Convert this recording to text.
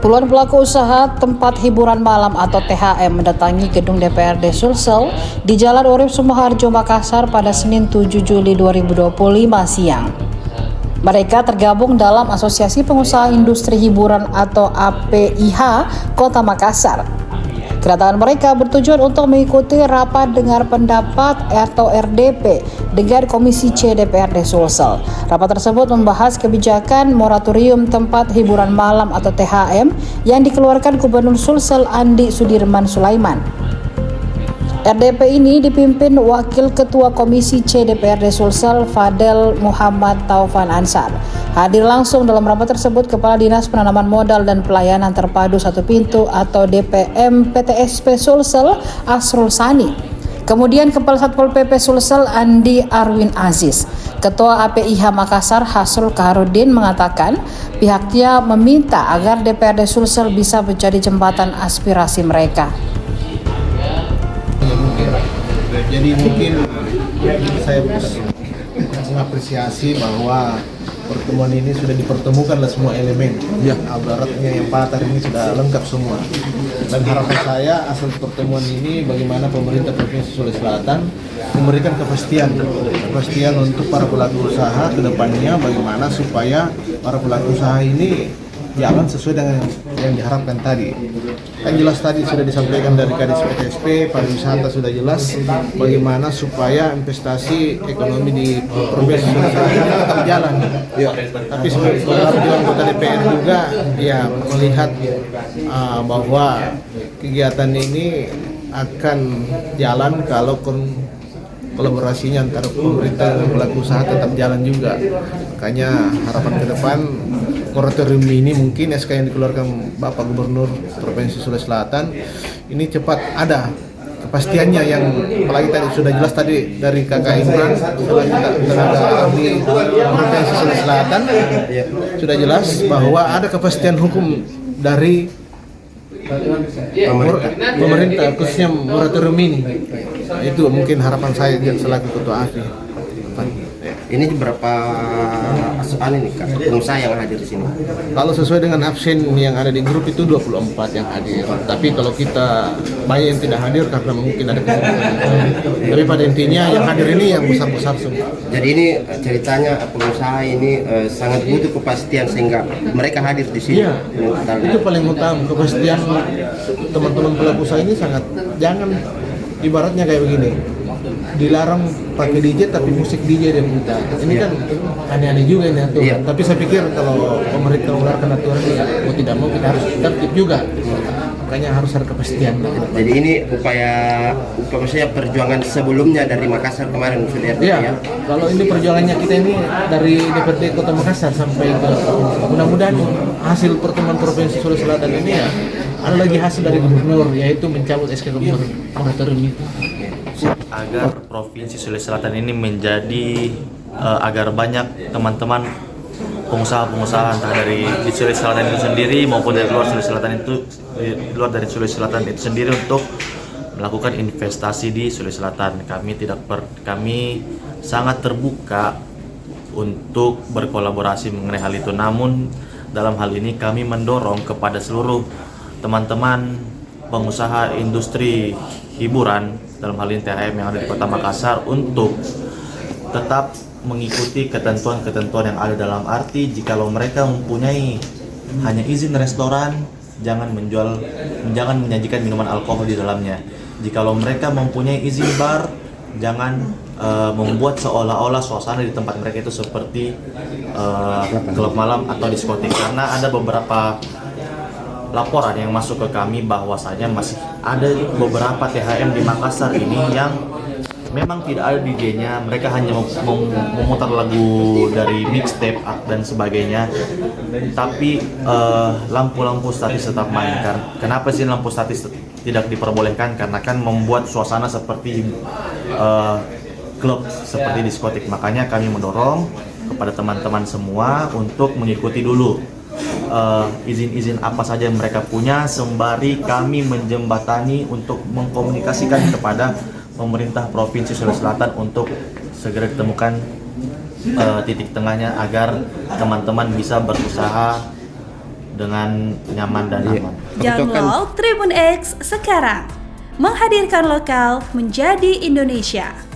Puluhan pelaku usaha tempat hiburan malam atau THM mendatangi gedung DPRD Sulsel di Jalan Urip Sumoharjo, Makassar pada Senin 7 Juli 2025 siang. Mereka tergabung dalam Asosiasi Pengusaha Industri Hiburan atau APIH Kota Makassar. Kedatangan mereka bertujuan untuk mengikuti rapat dengar pendapat atau RDP dengan Komisi C DPRD Sulsel. Rapat tersebut membahas kebijakan moratorium tempat hiburan malam atau THM yang dikeluarkan Gubernur Sulsel Andi Sudirman Sulaiman. RDP ini dipimpin Wakil Ketua Komisi C DPRD Sulsel Fadel Muhammad Taufan Ansar. Hadir langsung dalam rapat tersebut Kepala Dinas Penanaman Modal dan Pelayanan Terpadu Satu Pintu atau DPM PTSP Sulsel Asrul Sani. Kemudian Kepala Satpol PP Sulsel Andi Arwin Aziz. Ketua APIH Makassar Hasrul Kaharudin mengatakan pihaknya meminta agar DPRD Sulsel bisa menjadi jembatan aspirasi mereka. Jadi mungkin saya mengapresiasi bahwa pertemuan ini sudah dipertemukanlah semua elemen. Ya, ibaratnya yang patah ini sudah lengkap semua. Dan harapan saya asal pertemuan ini bagaimana pemerintah Provinsi Sulawesi Selatan memberikan kepastian untuk para pelaku usaha ke depannya, bagaimana supaya para pelaku usaha ini jalan sesuai dengan yang diharapkan tadi. Kan jelas tadi sudah disampaikan dari Kadis PTSP, pariwisata sudah jelas bagaimana supaya investasi ekonomi di Provinsi Sulawesi Selatan tetap jalan. Ya. Tapi beberapa anggota DPR juga ya melihat bahwa kegiatan ini akan jalan kalau kolaborasinya antara pemerintah dan pelaku usaha tetap jalan juga. Makanya harapan ke depan moratorium ini mungkin SK yang dikeluarkan Bapak Gubernur Provinsi Sulawesi Selatan ini cepat ada kepastiannya, yang apalagi tadi sudah jelas tadi dari Kakak Imran selaku tenaga ahli Provinsi Sulawesi Selatan sudah jelas bahwa ada kepastian hukum dari pemerintah khususnya moratorium ini. Itu mungkin harapan saya selaku ketua AFI. Ini berapa ini Kak, pengusaha yang hadir di sini? Kalau sesuai dengan absen yang ada di grup itu 24 yang hadir. Tapi kalau kita banyak yang tidak hadir karena mungkin ada kesibukan. Tapi pada intinya yang hadir ini yang besar-besar semua. Jadi ini ceritanya pengusaha ini sangat butuh kepastian sehingga mereka hadir di sini. Iya, itu paling utama, kepastian teman-teman pelaku usaha ini sangat. Jangan ibaratnya kayak begini, dilarang pakai DJ tapi musik DJ dia putar. Ini kan aneh-aneh juga ini aturan. Iya. Tapi saya pikir kalau pemerintah mengeluarkan aturan ini mau tidak mau kita harus tertib juga. Makanya harus ada kepastian. Jadi ini upaya maksudnya perjuangan sebelumnya dari Makassar kemarin sudah ya. Kalau ini perjuangannya kita ini dari DPRD Kota Makassar sampai ke mudah-mudahan hasil pertemuan Provinsi Sulawesi Selatan ini ya ada lagi hasil dari Gubernur, yaitu mencabut SK moratorium itu. Agar Provinsi Sulawesi Selatan ini menjadi agar banyak teman-teman pengusaha-pengusaha entah dari di Sulawesi Selatan itu sendiri maupun dari luar Sulawesi Selatan luar dari Sulawesi Selatan itu sendiri untuk melakukan investasi di Sulawesi Selatan. Kami sangat terbuka untuk berkolaborasi mengenai hal itu. Namun dalam hal ini kami mendorong kepada seluruh teman-teman pengusaha industri hiburan dalam hal ini THM yang ada di Kota Makassar untuk tetap mengikuti ketentuan-ketentuan yang ada, dalam arti jikalau mereka mempunyai hanya izin restoran, jangan menyajikan minuman alkohol di dalamnya. Jikalau mereka mempunyai izin bar, jangan membuat seolah-olah suasana di tempat mereka itu seperti klub malam atau diskotik, karena ada beberapa laporan yang masuk ke kami bahwasanya masih ada beberapa THM di Makassar ini yang memang tidak ada DJ-nya, mereka hanya memutar lagu dari mixtape dan sebagainya, tapi lampu-lampu statis tetap main. Kenapa sih lampu statis tidak diperbolehkan? Karena kan membuat suasana seperti klub, seperti diskotik. Makanya kami mendorong kepada teman-teman semua untuk mengikuti dulu izin-izin apa saja yang mereka punya, sembari kami menjembatani untuk mengkomunikasikan kepada pemerintah Provinsi Sulawesi Selatan untuk segera ditemukan titik tengahnya agar teman-teman bisa berusaha dengan nyaman dan aman. Download Tribun X sekarang, menghadirkan lokal menjadi Indonesia.